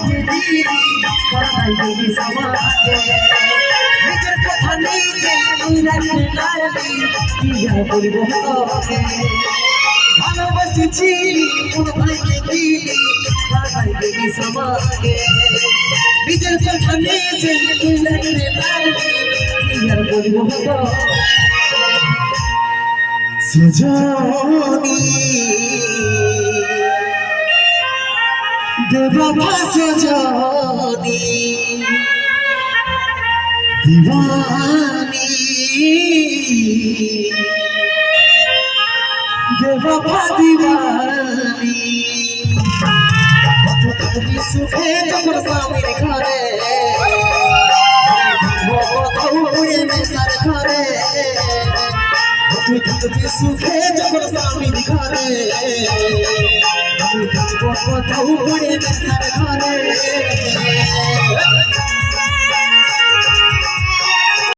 দিদি বানাই দিবি সমাজে নিজের কথা নিজে তুই রাখতে পারবি কি আর বলবো তোকে ভালোবাসিছি কোন ভাইকে দিদি বানাই দিবি সমাজে নিজের কথা নিজে তুই রাখতে পারবি কি আর বলবো তোকে সজনী बेवफा सजनी दीवानी बेवफा दीवानी তুমি সুখে যখন স্বামীর ঘরে উড়ে মেসার ঘরে তুমি সুখে যখন স্বামীর ঘরে কোথাও উড়ে মেসার